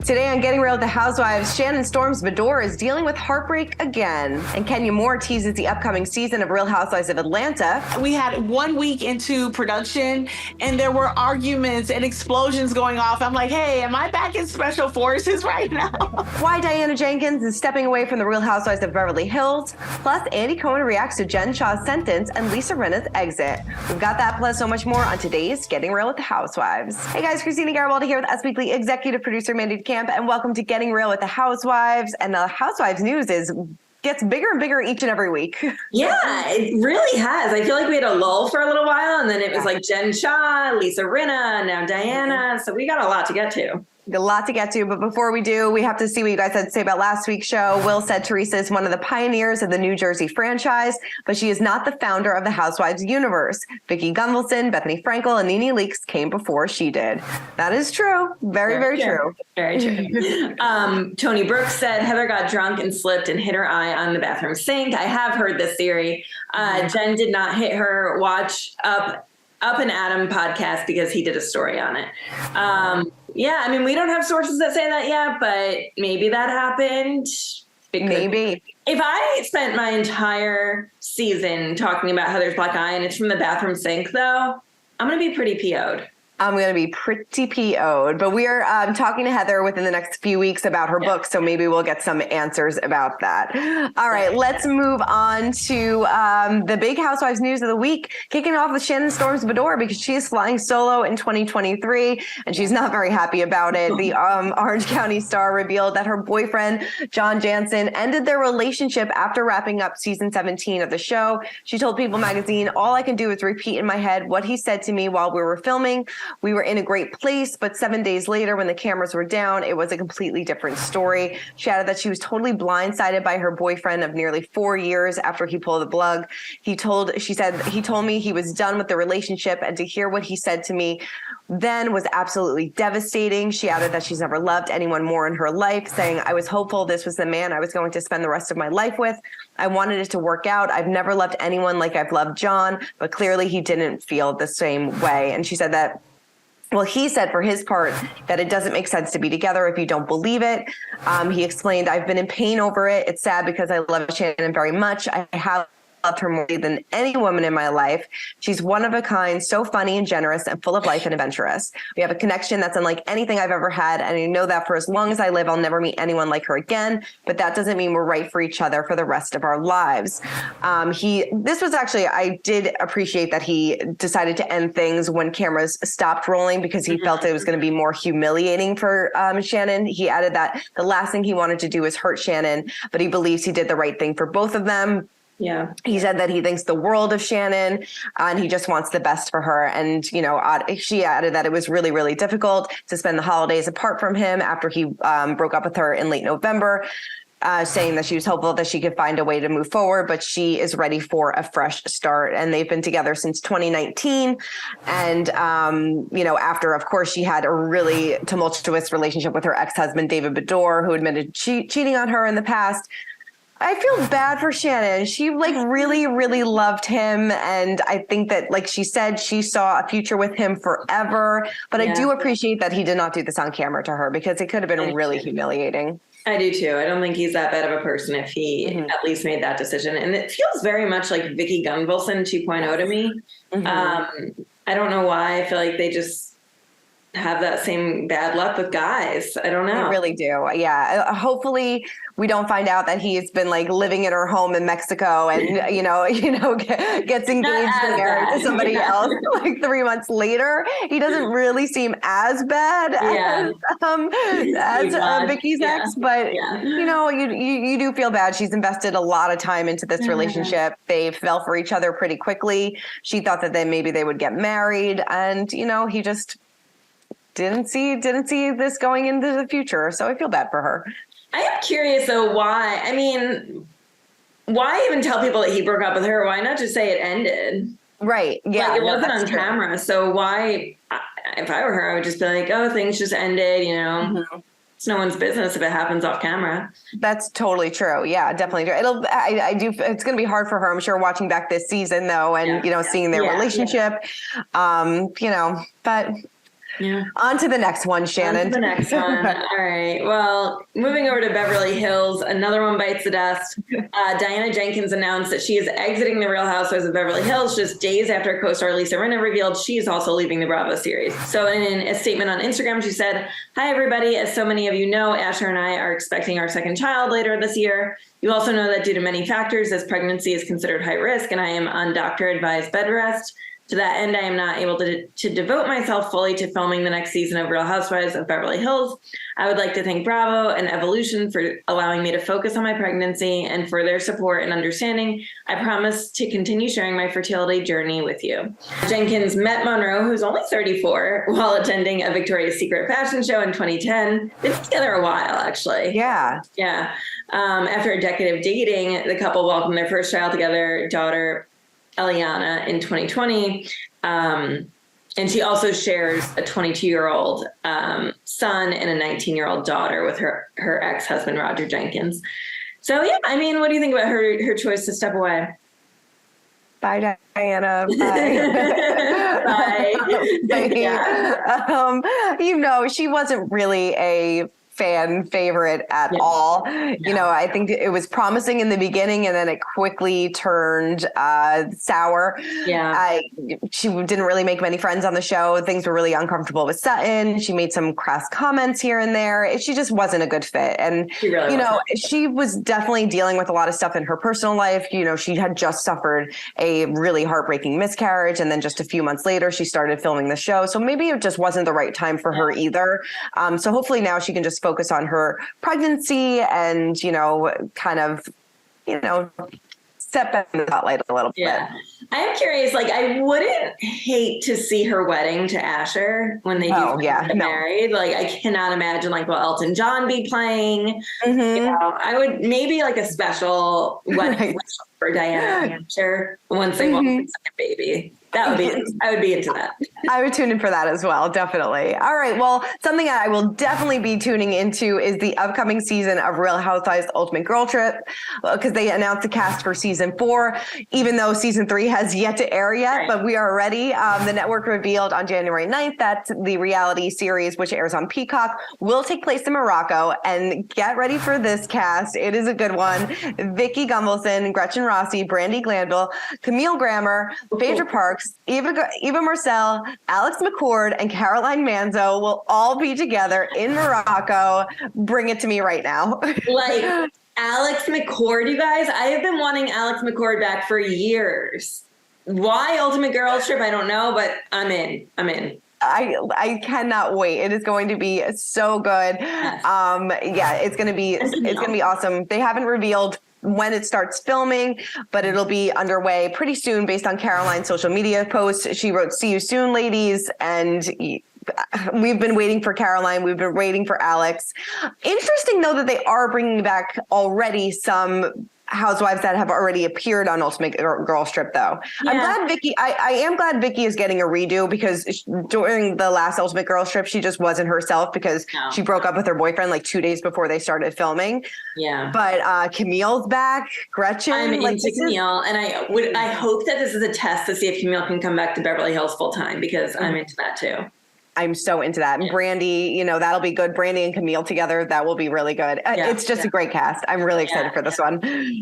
Today on Getting Real with the Housewives, Shannon Storm's Bador is dealing with heartbreak again. And Kenya Moore teases the upcoming season of Real Housewives of Atlanta. We had 1 week into production and there were arguments and explosions going off. I'm like, hey, am I back in special forces right now? Why Diana Jenkins is stepping away from the Real Housewives of Beverly Hills. Plus, Andy Cohen reacts to Jen Shah's sentence and Lisa Rinna's exit. We've got that plus so much more on today's Getting Real with the Housewives. Hey guys, Christina GRWTH here with Us Weekly executive producer Mandy Camp, and welcome to Getting Real with the Housewives. And the Housewives news gets bigger and bigger each and every week. Yeah, it really has. I feel like we had a lull for a little while, and then it was like Jen Shah, Lisa Rinna, now Diana. So we got a lot to get to. A lot to get to, but before we do, we have to see what you guys had to say about last week's show. Will said Teresa is one of the pioneers of the New Jersey franchise, but she is not the founder of the Housewives universe. Vicki Gunvalson, Bethany Frankel, and Nene Leakes came before she did. That is true. Very true. Very true. Tony Brooks said Heather got drunk and slipped and hit her eye on the bathroom sink. I have heard this theory. Jen did not hit her. Watch Up and Adam podcast because he did a story on it. Yeah, I mean, we don't have sources that say that yet, but maybe that happened. Maybe. If I spent my entire season talking about Heather's black eye and it's from the bathroom sink, though, I'm going to be pretty PO'd. I'm going to be pretty PO'd, but we are talking to Heather within the next few weeks about her book, so maybe we'll get some answers about that. All right, let's move on to the big Housewives news of the week, kicking off with Shannon Storm's Bador because she is flying solo in 2023, and she's not very happy about it. The Orange County Star revealed that her boyfriend, John Jansen, ended their relationship after wrapping up season 17 of the show. She told People magazine, "All I can do is repeat in my head what he said to me while we were filming. We were in a great place, but 7 days later when the cameras were down, it was a completely different story." She added that she was totally blindsided by her boyfriend of nearly 4 years after he pulled the plug. She said, he told me he was done with the relationship, and to hear what he said to me then was absolutely devastating. She added that she's never loved anyone more in her life, saying, "I was hopeful this was the man I was going to spend the rest of my life with. I wanted it to work out. I've never loved anyone like I've loved John, but clearly he didn't feel the same way." And she said that, well, he said for his part that it doesn't make sense to be together if you don't believe it. He explained, "I've been in pain over it. It's sad because I love Shannon very much. I have loved her more than any woman in my life. She's one of a kind, so funny and generous and full of life and adventurous. We have a connection that's unlike anything I've ever had. And I know that for as long as I live, I'll never meet anyone like her again. But that doesn't mean we're right for each other for the rest of our lives." This was actually, I did appreciate that he decided to end things when cameras stopped rolling because he felt it was going to be more humiliating for Shannon. He added that the last thing he wanted to do was hurt Shannon, but he believes he did the right thing for both of them. Yeah. He said that he thinks the world of Shannon and he just wants the best for her. And, she added that it was really, really difficult to spend the holidays apart from him after he broke up with her in late November, saying that she was hopeful that she could find a way to move forward, but she is ready for a fresh start. And they've been together since 2019. And, after, of course, she had a really tumultuous relationship with her ex-husband, David Bador, who admitted cheating on her in the past. I feel bad for Shannon. She really, really loved him. And I think that, like she said, she saw a future with him forever. But I do appreciate that he did not do this on camera to her because it could have been really humiliating. I do too. I don't think he's that bad of a person if he at least made that decision. And it feels very much like Vicki Gunvalson 2.0 to me. I don't know why. I feel like they just have that same bad luck with guys. I don't know. I really do. Yeah. Hopefully we don't find out that he's been living in her home in Mexico and, gets engaged and married to somebody else 3 months later. He doesn't really seem as bad as Vicki's ex, but you do feel bad. She's invested a lot of time into this relationship. They fell for each other pretty quickly. She thought that maybe they would get married, and, he just didn't see this going into the future. So I feel bad for her. I am curious though, why? I mean, why even tell people that he broke up with her? Why not just say it ended? Right. Yeah. It wasn't on camera. So why, if I were her, I would just be like, oh, things just ended, It's no one's business if it happens off camera. That's totally true. Yeah, definitely true. It's going to be hard for her, I'm sure, watching back this season though. And, seeing their relationship, but Yeah. On to the next one, Shannon. On to the next one. All right. Well, moving over to Beverly Hills, another one bites the dust. Diana Jenkins announced that she is exiting the Real Housewives of Beverly Hills just days after co-star Lisa Rinna revealed she is also leaving the Bravo series. So in a statement on Instagram, she said, "Hi, everybody. As so many of you know, Asher and I are expecting our second child later this year. You also know that due to many factors, this pregnancy is considered high risk, and I am on doctor-advised bed rest. To that end, I am not able to devote myself fully to filming the next season of Real Housewives of Beverly Hills. I would like to thank Bravo and Evolution for allowing me to focus on my pregnancy and for their support and understanding. I promise to continue sharing my fertility journey with you." Jenkins met Monroe, who's only 34, while attending a Victoria's Secret fashion show in 2010. They've been together a while, actually. Yeah. Yeah. After a decade of dating, the couple welcomed their first child together, daughter Eliana, in 2020. And she also shares a 22-year-old son and a 19-year-old daughter with her ex-husband, Roger Jenkins. So, yeah, I mean, what do you think about her choice to step away? Bye, Diana. Bye. Bye. Yeah. She wasn't really a fan favorite at all. I think it was promising in the beginning and then it quickly turned sour. She didn't really make many friends on the show. Things were really uncomfortable with Sutton. She made some crass comments here and there. She just wasn't a good fit. And, she was definitely dealing with a lot of stuff in her personal life. She had just suffered a really heartbreaking miscarriage. And then just a few months later, she started filming the show. So maybe it just wasn't the right time for her either. So hopefully now she can just focus on her pregnancy and, kind of, step back in the spotlight a little bit. Yeah. I am curious, I wouldn't hate to see her wedding to Asher when they get married. I cannot imagine, will Elton John be playing? I would maybe a special wedding for Diana and Asher once they want the second baby. I would be into that. I would tune in for that as well. Definitely. All right. Well, something that I will definitely be tuning into is the upcoming season of Real Housewives Ultimate Girl Trip, because they announced the cast for season 4, even though season 3 has yet to air yet, but we are ready. The network revealed on January 9th that the reality series, which airs on Peacock, will take place in Morocco. And get ready for this cast. It is a good one. Vicky Gunvalson, Gretchen Rossi, Brandi Glanville, Camille Grammer, Phaedra Parks, Eva Marcel, Alex McCord, and Caroline Manzo will all be together in Morocco. Bring it to me right now. Alex McCord, you guys, I have been wanting Alex McCord back for years. Why Ultimate Girls Trip? I don't know, but I'm in. I cannot wait. It is going to be so good. Yes. It's going to be awesome. They haven't revealed when it starts filming, but it'll be underway pretty soon based on Caroline's social media posts. She wrote, "See you soon, ladies." And we've been waiting for Caroline. We've been waiting for Alex. Interesting, though, that they are bringing back already some housewives that have already appeared on Ultimate Girls Trip, though. Yeah. I'm glad Vicky, I am glad Vicky is getting a redo, because during the last Ultimate Girls Trip, she just wasn't herself because she broke up with her boyfriend 2 days before they started filming. Yeah. But Camille's back, Gretchen. I'm into Camille, and I hope that this is a test to see if Camille can come back to Beverly Hills full time, because I'm into that too. I'm so into that. And Brandi, that'll be good. Brandi and Camille together, that will be really good. It's just a great cast. I'm really excited for this one.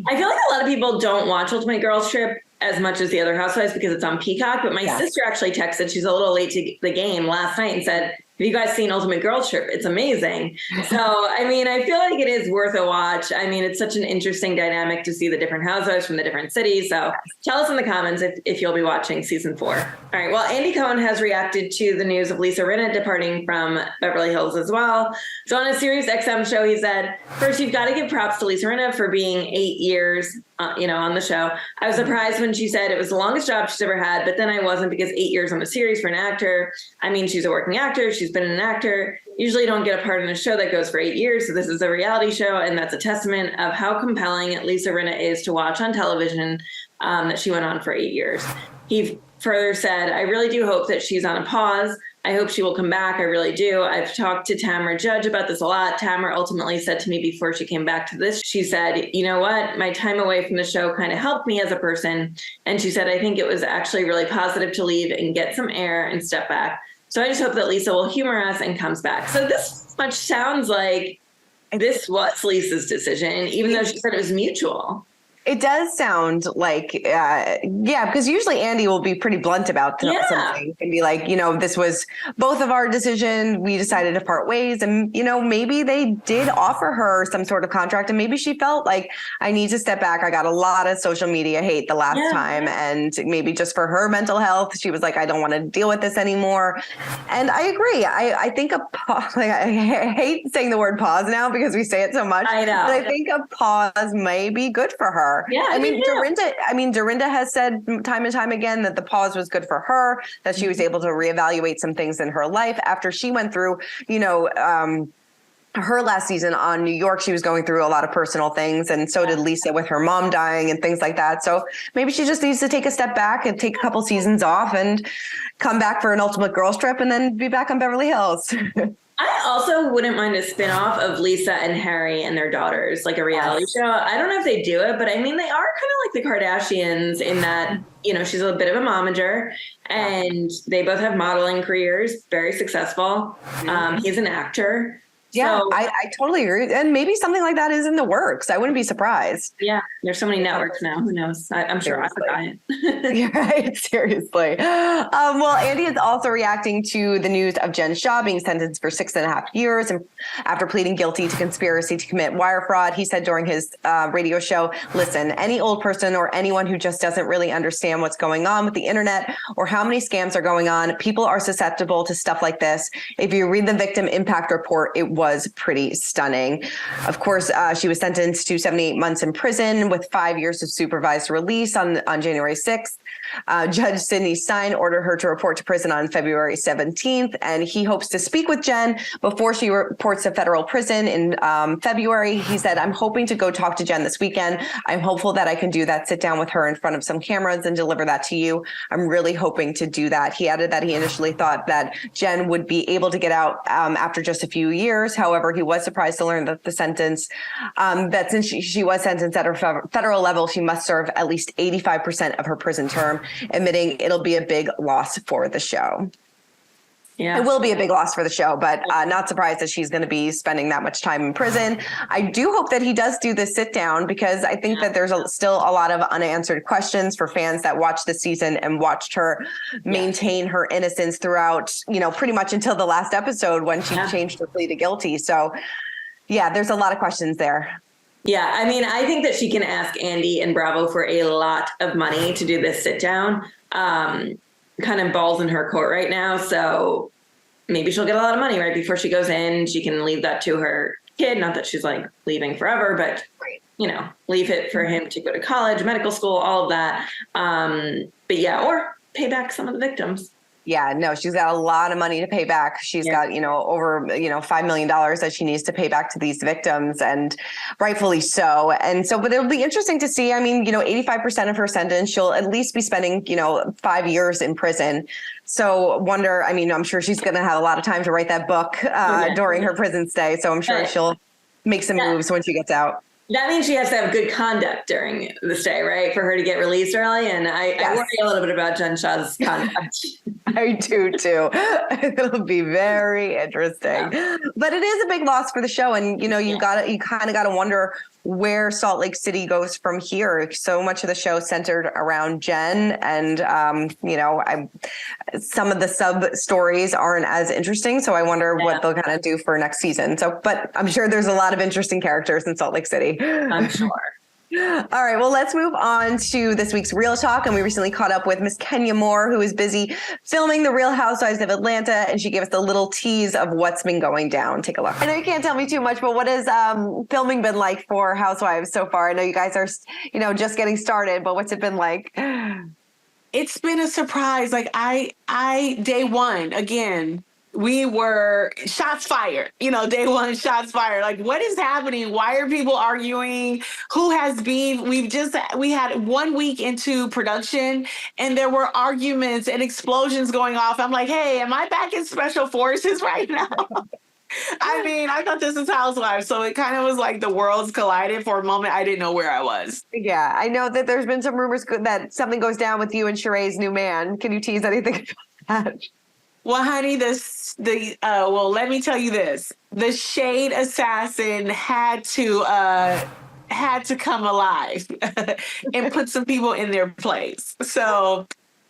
I feel like a lot of people don't watch Ultimate Girls Trip as much as the other housewives because it's on Peacock. But my sister actually texted, she's a little late to the game last night, and said, "Have you guys seen Ultimate Girls Trip? It's amazing." So, I feel like it is worth a watch. It's such an interesting dynamic to see the different housewives from the different cities. So tell us in the comments if you'll be watching season 4. All right. Well, Andy Cohen has reacted to the news of Lisa Rinna departing from Beverly Hills as well. So on a Sirius XM show, he said, "First, you've got to give props to Lisa Rinna for being 8 years on the show. I was surprised when she said it was the longest job she's ever had, but then I wasn't, because 8 years on the series for an actor. She's a working actor. She's been an actor. Usually you don't get a part in a show that goes for 8 years. So this is a reality show. And that's a testament of how compelling Lisa Rinna is to watch on television, that she went on for 8 years." He further said, "I really do hope that she's on a pause. I hope she will come back. I really do. I've talked to Tamara Judge about this a lot. Tamara ultimately said to me before she came back to this, she said, 'You know what? My time away from the show kind of helped me as a person.' And she said, 'I think it was actually really positive to leave and get some air and step back. So I just hope that Lisa will humor us and comes back. So this much sounds like this was Lisa's decision, even though she said it was mutual. It does sound like, because usually Andy will be pretty blunt about something and be like, this was both of our decision. We decided to part ways. And, maybe they did offer her some sort of contract and maybe she felt like, I need to step back. I got a lot of social media hate the last time. And maybe just for her mental health, she was like, I don't want to deal with this anymore. And I agree. I think I hate saying the word pause now because we say it so much. I know. But I think a pause may be good for her. Yeah, Dorinda has said time and time again that the pause was good for her, that she was able to reevaluate some things in her life after she went through, her last season on New York. She was going through a lot of personal things, and so did Lisa with her mom dying and things like that. So maybe she just needs to take a step back and take a couple seasons off and come back for an ultimate girls trip and then be back on Beverly Hills. I also wouldn't mind a spinoff of Lisa and Harry and their daughters, like a reality show. I don't know if they do it, but I mean, they are kind of like the Kardashians in that, she's a bit of a momager and they both have modeling careers, very successful. He's an actor. Yeah, so, I totally agree. And maybe something like that is in the works. I wouldn't be surprised. Yeah, there's so many networks now. Who knows? I'm sure I could buy it. You're right. Seriously. Well, Andy is also reacting to the news of Jen Shah being sentenced for 6.5 years and after pleading guilty to conspiracy to commit wire fraud. He said during his radio show, listen, any old person or anyone who just doesn't really understand what's going on with the internet or how many scams are going on, people are susceptible to stuff like this. If you read the victim impact report, it was pretty stunning. Of course, she was sentenced to 78 months in prison with 5 years of supervised release on January 6th. Judge Sidney Stein ordered her to report to prison on February 17th, and he hopes to speak with Jen before she reports to federal prison in February. He said, I'm hoping to go talk to Jen this weekend. I'm hopeful that I can do that, sit down with her in front of some cameras and deliver that to you. I'm really hoping to do that. He added that he initially thought that Jen would be able to get out after just a few years. However, he was surprised to learn that the sentence, that since she was sentenced at her federal level, she must serve at least 85% of her prison term, admitting it'll be a big loss for the show. Yeah, it will be a big loss for the show, but not surprised that she's going to be spending that much time in prison. I do hope that he does do this sit down because I think that there's still a lot of unanswered questions for fans that watched the season and watched her maintain her innocence throughout, pretty much until the last episode when she changed her plea to guilty. So, yeah, there's a lot of questions there. Yeah, I mean, I think that she can ask Andy and Bravo for a lot of money to do this sit down. Kind of balls in her court right now. So maybe she'll get a lot of money right before she goes in. She can leave that to her kid. Not that she's like leaving forever, but, leave it for him to go to college, medical school, all of that. But yeah, or pay back some of the victims. Yeah, no, she's got a lot of money to pay back. She's got, over, $5 million that she needs to pay back to these victims, and rightfully so. And so, but it'll be interesting to see. I mean, 85% of her sentence, she'll at least be spending, 5 years in prison. So I'm sure she's going to have a lot of time to write that book during her prison stay. So I'm sure she'll make some moves when she gets out. That means she has to have good conduct during the stay, right? For her to get released early. And I worry a little bit about Jen Shah's conduct. I do too. It'll be very interesting. Yeah. But it is a big loss for the show. And, you kind of got to wonder where Salt Lake City goes from here. So much of the show centered around Jen, and some of the sub stories aren't as interesting. So I wonder what they'll kind of do for next season. So, but I'm sure there's a lot of interesting characters in Salt Lake City. I'm sure. All right, well, let's move on to this week's Real Talk. And we recently caught up with Miss Kenya Moore, who is busy filming The Real Housewives of Atlanta. And she gave us a little tease of what's been going down. Take a look. I know you can't tell me too much, but what has filming been like for Housewives so far? I know you guys are, just getting started, but what's it been like? It's been a surprise. Like I day one, again, we were shots fired, day one, shots fired. Like, what is happening? Why are people arguing? Who has beef? We had 1 week into production and there were arguments and explosions going off. I'm like, hey, am I back in special forces right now? I mean, I thought this was Housewives. So it kind of was like the worlds collided for a moment. I didn't know where I was. Yeah, I know that there's been some rumors that something goes down with you and Sheree's new man. Can you tease anything about that? Well, honey, well, let me tell you this. The shade assassin had to come alive and put some people in their place. So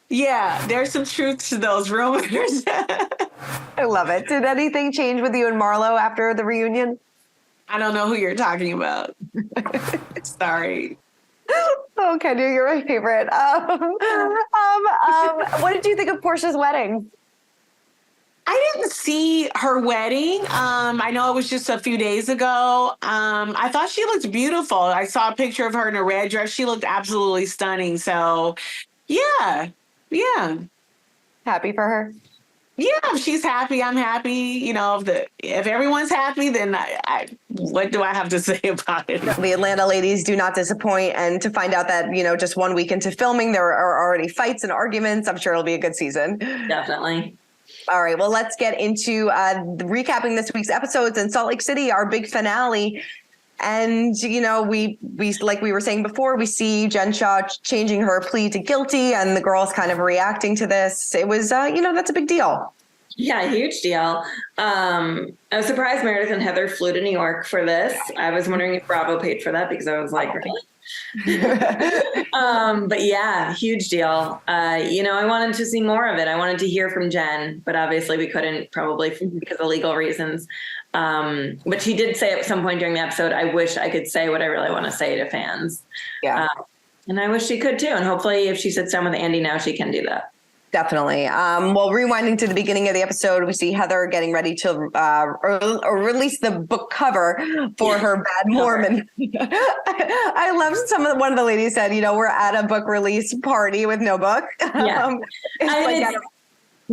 yeah, there's some truth to those rumors. I love it. Did anything change with you and Marlo after the reunion? I don't know who you're talking about. Sorry. Oh, Kenya, you're my favorite. What did you think of Portia's wedding? I didn't see her wedding. I know it was just a few days ago. I thought she looked beautiful. I saw a picture of her in a red dress. She looked absolutely stunning. So, yeah. Happy for her? Yeah, if she's happy, I'm happy. You know, if everyone's happy, then I what do I have to say about it? The Atlanta ladies do not disappoint. And to find out that, just 1 week into filming, there are already fights and arguments, I'm sure it'll be a good season. Definitely. All right, well, let's get into recapping this week's episodes in Salt Lake City, our big finale. And, we like we were saying before, we see Jen Shah changing her plea to guilty and the girls kind of reacting to this. It was, that's a big deal. Yeah, huge deal. I was surprised Meredith and Heather flew to New York for this. I was wondering if Bravo paid for that because I was like, really? But yeah, huge deal. I wanted to see more of it. I wanted to hear from Jen, but obviously we couldn't, probably because of legal reasons. But she did say at some point during the episode, I wish I could say what I really want to say to fans. Yeah. And I wish she could too. And hopefully if she sits down with Andy now, she can do that. Definitely. Well, rewinding to the beginning of the episode, we see Heather getting ready to or release the book cover for her Bad Mormon. I love one of the ladies said, we're at a book release party with no book. Yeah. It's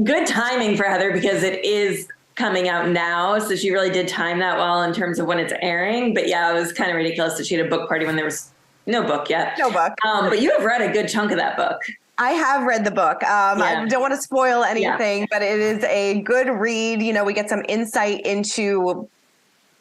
good timing for Heather because it is coming out now. So she really did time that well in terms of when it's airing. But yeah, it was kind of ridiculous that she had a book party when there was no book yet. No book. But you have read a good chunk of that book. I have read the book. I don't want to spoil anything, but it is a good read. We get some insight into,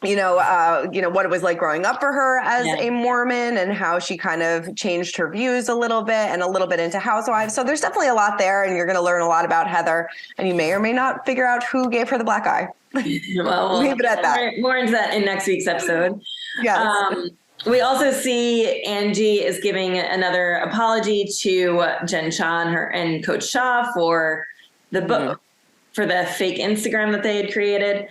what it was like growing up for her as a Mormon and how she kind of changed her views a little bit and a little bit into Housewives. So there's definitely a lot there, and you're going to learn a lot about Heather, and you may or may not figure out who gave her the black eye. Well, leave it at that. More into that in next week's episode. Yes. We also see Angie is giving another apology to Jen Shah and Coach Shah for the book, for the fake Instagram that they had created.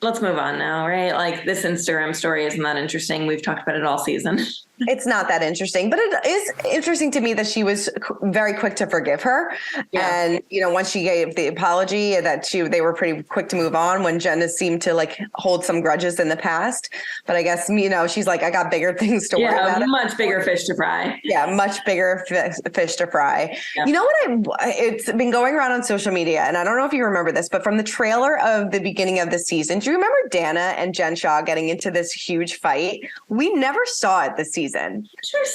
Let's move on now, right? Like, this Instagram story isn't that interesting. We've talked about it all season. It's not that interesting, but it is interesting to me that she was very quick to forgive her. Yeah. And, once she gave the apology, they were pretty quick to move on when Jen seemed to hold some grudges in the past. But I guess, she's like, I got bigger things to worry about. Yeah, much bigger fish to fry. Yeah, much bigger fish to fry. Yeah. You know what? It's been going around on social media, and I don't know if you remember this, but from the trailer of the beginning of the season, do you remember Dana and Jen Shah getting into this huge fight? We never saw it this season.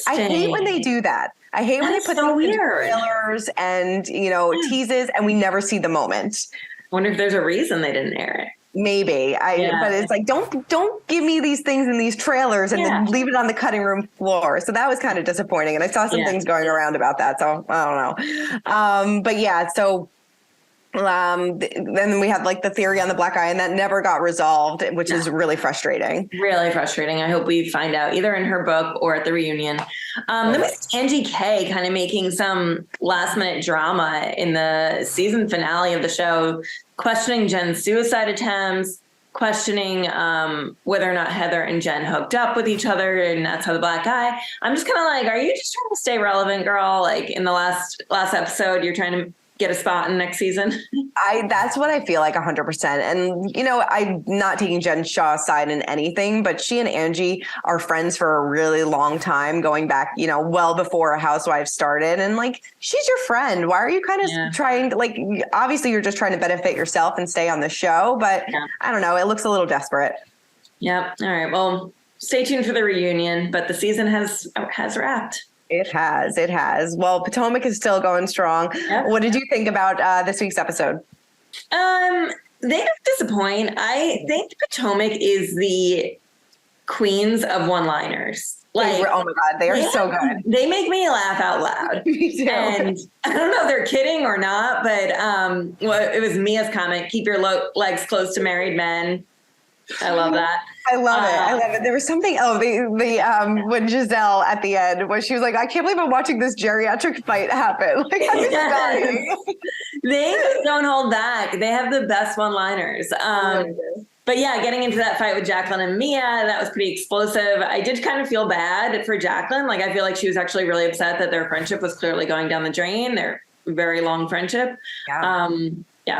I hate when they do that. I hate when they put things in trailers and, teases, and we never see the moment. I wonder if there's a reason they didn't air it. Maybe. But it's like, don't give me these things in these trailers and then leave it on the cutting room floor. So that was kind of disappointing. And I saw some things going around about that. So I don't know. But yeah, so then we had the theory on the black eye, and that never got resolved, which is really frustrating. Really frustrating. I hope we find out either in her book or at the reunion. Then we see Angie K kind of making some last minute drama in the season finale of the show, questioning Jen's suicide attempts, questioning whether or not Heather and Jen hooked up with each other, and that's how the black eye. I'm just kind of like, are you just trying to stay relevant, girl? Like, in the last episode, you're trying to get a spot in next season? That's what I feel like 100%. And, I'm not taking Jen Shah's side in anything, but she and Angie are friends for a really long time, going back, well before Housewives started. And she's your friend. Why are you kind of trying to, obviously you're just trying to benefit yourself and stay on the show, but I don't know. It looks a little desperate. Yep. All right. Well, stay tuned for the reunion, but the season has wrapped. It has. Well, Potomac is still going strong. Yep. What did you think about this week's episode? They don't disappoint. I think Potomac is the queens of one-liners. Like, oh my God, they are so good. They make me laugh out loud. Me too. And I don't know if they're kidding or not, but well, it was Mia's comment, keep your legs close to married men. I love that. I love it. I love it. There was something, when Giselle at the end, when she was like, I can't believe I'm watching this geriatric fight happen. Like, I'm just dying. They don't hold back. They have the best one-liners. But yeah, getting into that fight with Jacqueline and Mia, that was pretty explosive. I did kind of feel bad for Jacqueline. Like, I feel like she was actually really upset that their friendship was clearly going down the drain. Their very long friendship. Yeah.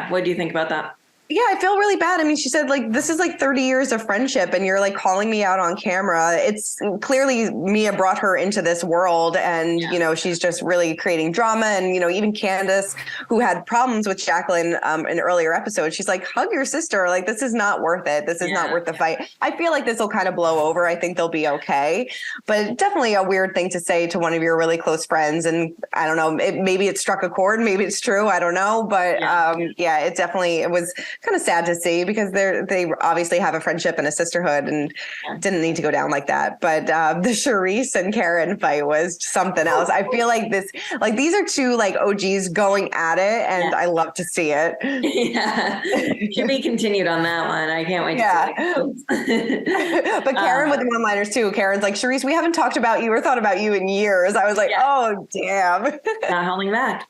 What do you think about that? Yeah, I feel really bad. I mean, she said, like, this is like 30 years of friendship and you're like calling me out on camera. It's clearly Mia brought her into this world and, you know, she's just really creating drama. And, you know, even Candace, who had problems with Jacqueline in earlier episodes, she's like, hug your sister. Like, this is not worth it. This is not worth the fight. I feel like this will kind of blow over. I think they'll be okay. But definitely a weird thing to say to one of your really close friends. And I don't know, maybe it struck a chord. Maybe it's true. I don't know. But it was kind of sad to see because they obviously have a friendship and a sisterhood and didn't need to go down like that. But the Charisse and Karen fight was something else. I feel like these are two like OGs going at it and I love to see it. Yeah. To be continued on that one. I can't wait to see it. But Karen with the one-liners too. Karen's like, Charisse, we haven't talked about you or thought about you in years. I was like, oh, damn. Not holding back.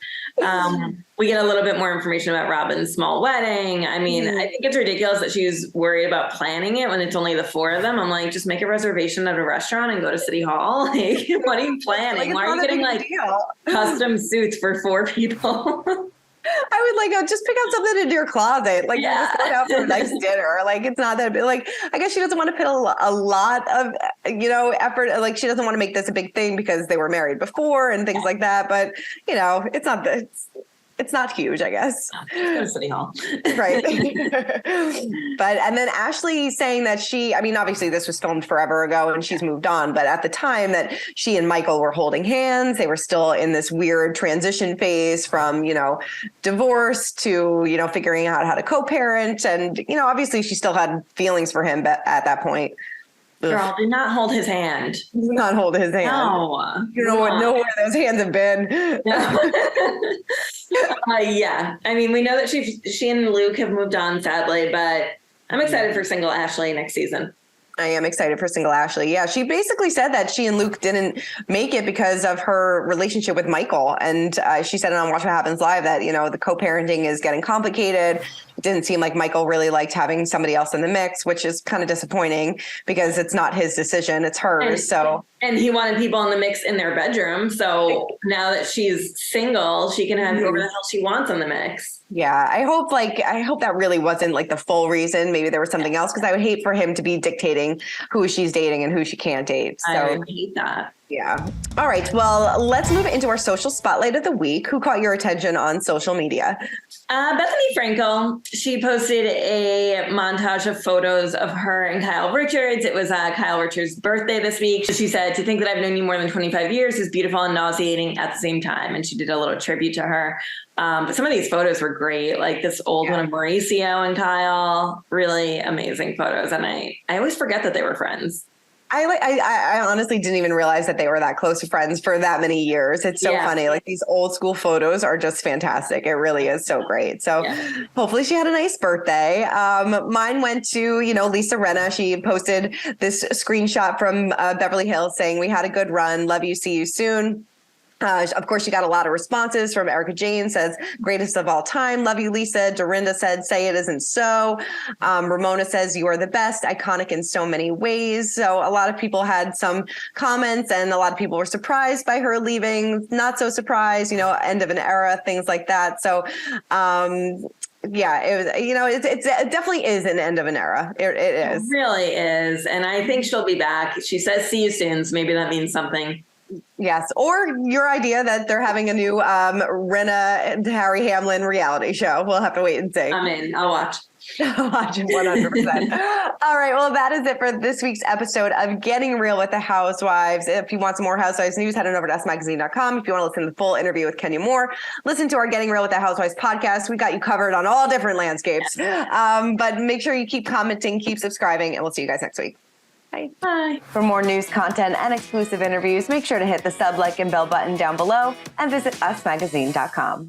We get a little bit more information about Robin's small wedding. I mean, I think it's ridiculous that she's worried about planning it when it's only the four of them. I'm like, just make a reservation at a restaurant and go to City Hall. Like, what are you planning? Why are you getting like custom suits for four people? I would like, just pick out something into your closet. Like, just go out for a nice dinner. Like, it's not that big. Like, I guess she doesn't want to put a lot of, effort. Like, she doesn't want to make this a big thing because they were married before and things like that. But, it's not huge, I guess. Go to City Hall. Right. And then Ashley saying that obviously this was filmed forever ago and she's moved on, but at the time that she and Michael were holding hands, they were still in this weird transition phase from, divorce to, figuring out how to co-parent. And, obviously she still had feelings for him at that point. Girl, do not hold his hand. Do not hold his hand. No. You know where those hands have been. I mean, we know that she and Luke have moved on, sadly, but I'm excited for single Ashley next season. I am excited for single Ashley. Yeah, she basically said that she and Luke didn't make it because of her relationship with Michael. And she said it on Watch What Happens Live that, the co-parenting is getting complicated. It didn't seem like Michael really liked having somebody else in the mix, which is kind of disappointing because it's not his decision, it's hers. And he wanted people in the mix in their bedroom. So now that she's single, she can have whoever the hell she wants in the mix. Yeah, I hope that really wasn't like the full reason. Maybe there was something else because I would hate for him to be dictating who she's dating and who she can't date. So I would hate that. Yeah. All right. Well, let's move into our social spotlight of the week. Who caught your attention on social media? Bethany Frankel. She posted a montage of photos of her and Kyle Richards. It was Kyle Richards' birthday this week. She said, to think that I've known you more than 25 years is beautiful and nauseating at the same time. And she did a little tribute to her. But some of these photos were great. Like this old one of Mauricio and Kyle, really amazing photos. And I always forget that they were friends. I honestly didn't even realize that they were that close friends for that many years. It's so funny. Like these old school photos are just fantastic. It really is so great. So hopefully she had a nice birthday. Mine went to, Lisa Rinna. She posted this screenshot from Beverly Hills saying, "We had a good run. Love you. See you soon." Of course, she got a lot of responses from Erica Jane says, "Greatest of all time. Love you, Lisa." Dorinda said, "Say it isn't so." Ramona says, "You are the best. Iconic in so many ways." So a lot of people had some comments and a lot of people were surprised by her leaving. Not so surprised, end of an era, things like that. So, yeah, it was, it definitely is an end of an era. It is. It really is. And I think she'll be back. She says, "See you soon." So maybe that means something. Yes. Or your idea that they're having a new Rinna and Harry Hamlin reality show. We'll have to wait and see. I'm in. I'll watch. I'll watch it 100%. All right. Well, that is it for this week's episode of Getting Real with the Housewives. If you want some more Housewives news, head on over to smagazine.com. If you want to listen to the full interview with Kenya Moore, listen to our Getting Real with the Housewives podcast. We got you covered on all different landscapes. But make sure you keep commenting, keep subscribing, and we'll see you guys next week. Bye. Bye. For more news, content, and exclusive interviews, make sure to hit the sub, like, and bell button down below and visit usmagazine.com.